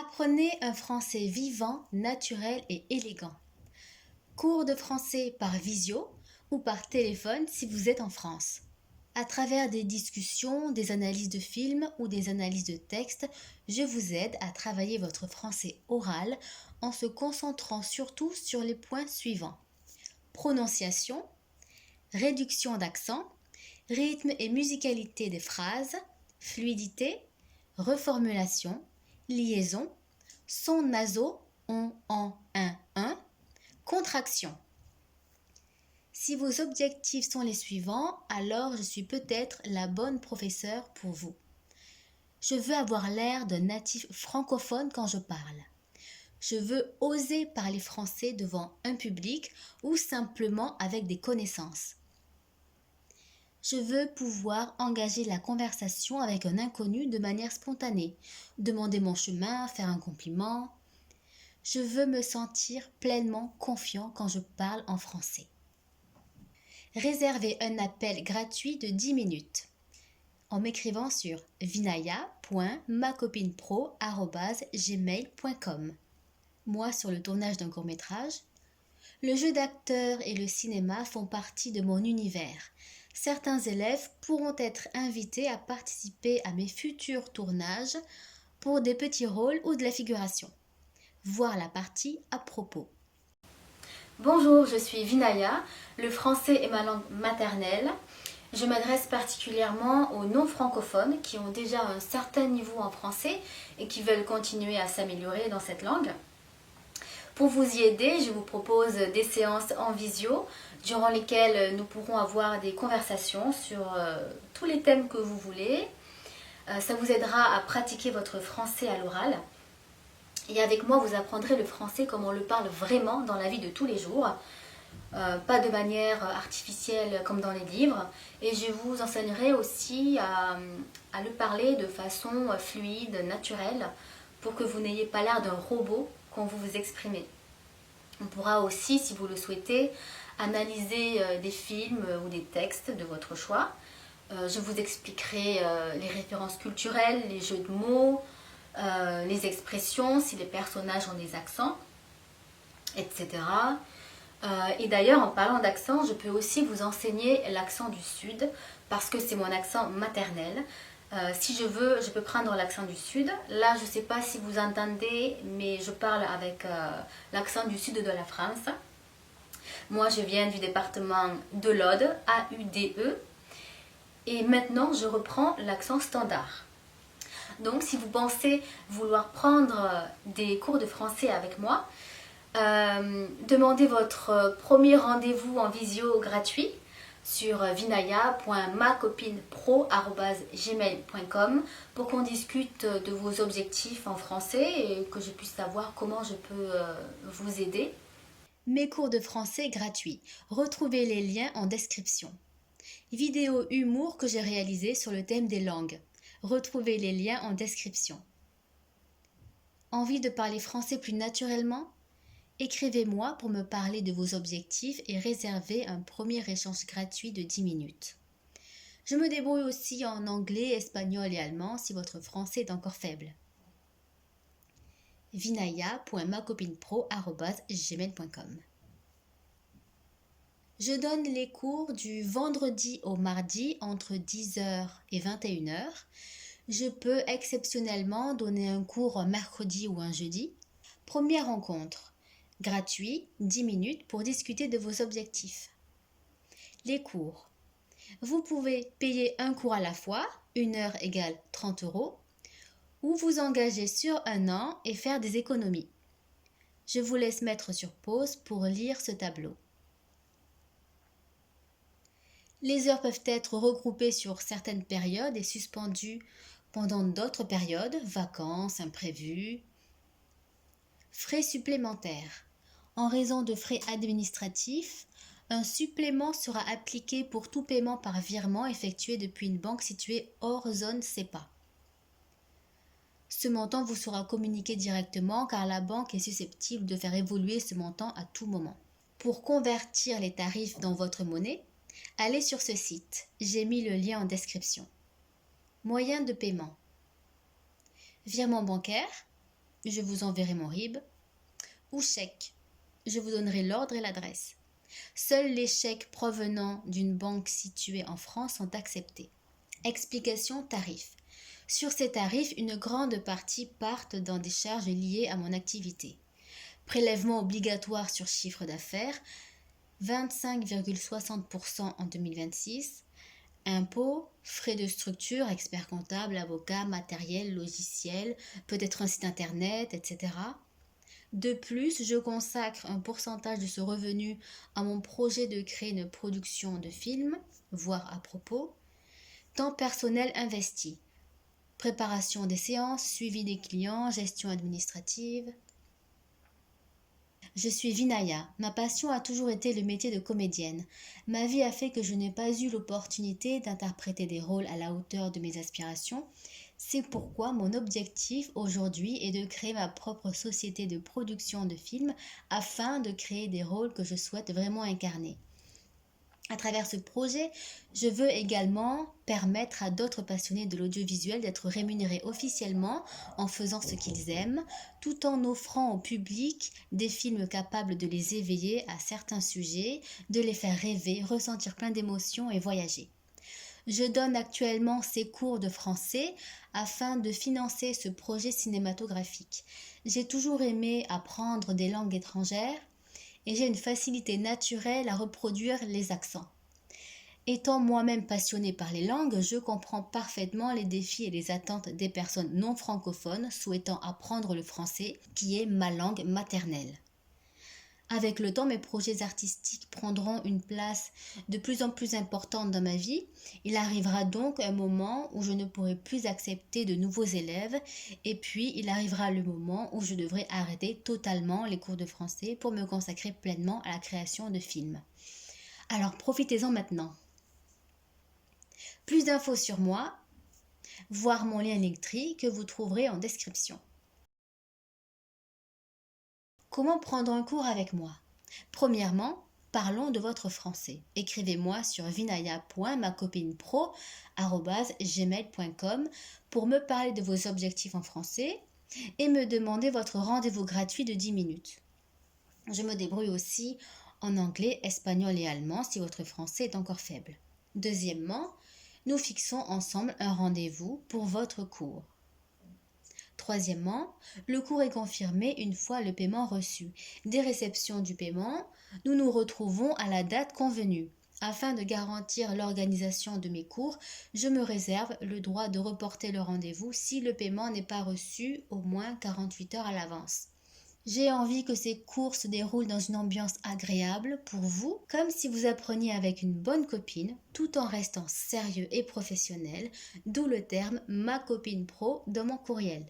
Apprenez un français vivant, naturel et élégant. Cours de français par visio ou par téléphone si vous êtes en France. À travers des discussions, des analyses de films ou des analyses de textes, je vous aide à travailler votre français oral en se concentrant surtout sur les points suivants. Prononciation, réduction d'accent, rythme et musicalité des phrases, fluidité, reformulation, liaison, sons nasaux, on, en, un, contraction. Si vos objectifs sont les suivants, alors je suis peut-être la bonne professeure pour vous. Je veux avoir l'air d'un natif francophone quand je parle. Je veux oser parler français devant un public ou simplement avec des connaissances. Je veux pouvoir engager la conversation avec un inconnu de manière spontanée, demander mon chemin, faire un compliment. Je veux me sentir pleinement confiant quand je parle en français. Réservez un appel gratuit de 10 minutes en m'écrivant sur vinaya.macopinepro@gmail.com. Moi sur le tournage d'un court-métrage. Le jeu d'acteur et le cinéma font partie de mon univers. Certains élèves pourront être invités à participer à mes futurs tournages pour des petits rôles ou de la figuration. Voir la partie à propos. Bonjour, je suis Vinaya. Le français est ma langue maternelle. Je m'adresse particulièrement aux non-francophones qui ont déjà un certain niveau en français et qui veulent continuer à s'améliorer dans cette langue. Pour vous y aider, je vous propose des séances en visio durant lesquelles nous pourrons avoir des conversations sur tous les thèmes que vous voulez. Ça vous aidera à pratiquer votre français à l'oral. Et avec moi, vous apprendrez le français comme on le parle vraiment dans la vie de tous les jours. Pas de manière artificielle comme dans les livres. Et je vous enseignerai aussi à le parler de façon fluide, naturelle, pour que vous n'ayez pas l'air d'un robot quand vous vous exprimez. On pourra aussi, si vous le souhaitez, analyser des films ou des textes de votre choix. Je vous expliquerai les références culturelles, les jeux de mots, les expressions, si les personnages ont des accents, etc. Et d'ailleurs, en parlant d'accent, je peux aussi vous enseigner l'accent du Sud, parce que c'est mon accent maternel. Si je veux, je peux prendre l'accent du Sud. Là, je ne sais pas si vous entendez, mais je parle avec l'accent du Sud de la France. Moi, je viens du département de l'Aude, A-U-D-E. Et maintenant, je reprends l'accent standard. Donc, si vous pensez vouloir prendre des cours de français avec moi, demandez votre premier rendez-vous en visio gratuit sur vinaya.macopinepro@gmail.com pour qu'on discute de vos objectifs en français et que je puisse savoir comment je peux vous aider. Mes cours de français gratuits. Retrouvez les liens en description. Vidéo humour que j'ai réalisée sur le thème des langues. Retrouvez les liens en description. Envie de parler français plus naturellement ? Écrivez-moi pour me parler de vos objectifs et réservez un premier échange gratuit de 10 minutes. Je me débrouille aussi en anglais, espagnol et allemand si votre français est encore faible. vinaya.macopinepro@gmail.com. Je donne les cours du vendredi au mardi entre 10h et 21h. Je peux exceptionnellement donner un cours un mercredi ou un jeudi. Première rencontre. Gratuit, 10 minutes pour discuter de vos objectifs. Les cours. Vous pouvez payer un cours à la fois, 1 heure égale 30 €, ou vous engager sur 1 an et faire des économies. Je vous laisse mettre sur pause pour lire ce tableau. Les heures peuvent être regroupées sur certaines périodes et suspendues pendant d'autres périodes, vacances, imprévus. Frais supplémentaires. En raison de frais administratifs, un supplément sera appliqué pour tout paiement par virement effectué depuis une banque située hors zone CEPA. Ce montant vous sera communiqué directement car la banque est susceptible de faire évoluer ce montant à tout moment. Pour convertir les tarifs dans votre monnaie, allez sur ce site. J'ai mis le lien en description. Moyen de paiement. Virement bancaire, je vous enverrai mon RIB, ou chèque, je vous donnerai l'ordre et l'adresse. Seuls les chèques provenant d'une banque située en France sont acceptés. Explication tarif. Sur ces tarifs, une grande partie partent dans des charges liées à mon activité. Prélèvement obligatoire sur chiffre d'affaires, 25,60% en 2026. Impôts, frais de structure, expert comptable, avocat, matériel, logiciel, peut-être un site internet, etc. De plus, je consacre un pourcentage de ce revenu à mon projet de créer une production de film, voire à propos. Temps personnel investi. Préparation des séances, suivi des clients, gestion administrative. Je suis Vinaya. Ma passion a toujours été le métier de comédienne. Ma vie a fait que je n'ai pas eu l'opportunité d'interpréter des rôles à la hauteur de mes aspirations. C'est pourquoi mon objectif aujourd'hui est de créer ma propre société de production de films afin de créer des rôles que je souhaite vraiment incarner. À travers ce projet, je veux également permettre à d'autres passionnés de l'audiovisuel d'être rémunérés officiellement en faisant ce qu'ils aiment, tout en offrant au public des films capables de les éveiller à certains sujets, de les faire rêver, ressentir plein d'émotions et voyager. Je donne actuellement ces cours de français afin de financer ce projet cinématographique. J'ai toujours aimé apprendre des langues étrangères et j'ai une facilité naturelle à reproduire les accents. Étant moi-même passionnée par les langues, je comprends parfaitement les défis et les attentes des personnes non francophones souhaitant apprendre le français, qui est ma langue maternelle. Avec le temps, mes projets artistiques prendront une place de plus en plus importante dans ma vie. Il arrivera donc un moment où je ne pourrai plus accepter de nouveaux élèves et puis il arrivera le moment où je devrai arrêter totalement les cours de français pour me consacrer pleinement à la création de films. Alors profitez-en maintenant. Plus d'infos sur moi, voir mon lien Linktree que vous trouverez en description. Comment prendre un cours avec moi? Premièrement, parlons de votre français. Écrivez-moi sur vinaya.macopinepro@gmail.com pour me parler de vos objectifs en français et me demander votre rendez-vous gratuit de 10 minutes. Je me débrouille aussi en anglais, espagnol et allemand si votre français est encore faible. Deuxièmement, nous fixons ensemble un rendez-vous pour votre cours. Troisièmement, le cours est confirmé une fois le paiement reçu. Dès réception du paiement, nous nous retrouvons à la date convenue. Afin de garantir l'organisation de mes cours, je me réserve le droit de reporter le rendez-vous si le paiement n'est pas reçu au moins 48 heures à l'avance. J'ai envie que ces cours se déroulent dans une ambiance agréable pour vous, comme si vous appreniez avec une bonne copine, tout en restant sérieux et professionnel, d'où le terme ma copine pro dans mon courriel.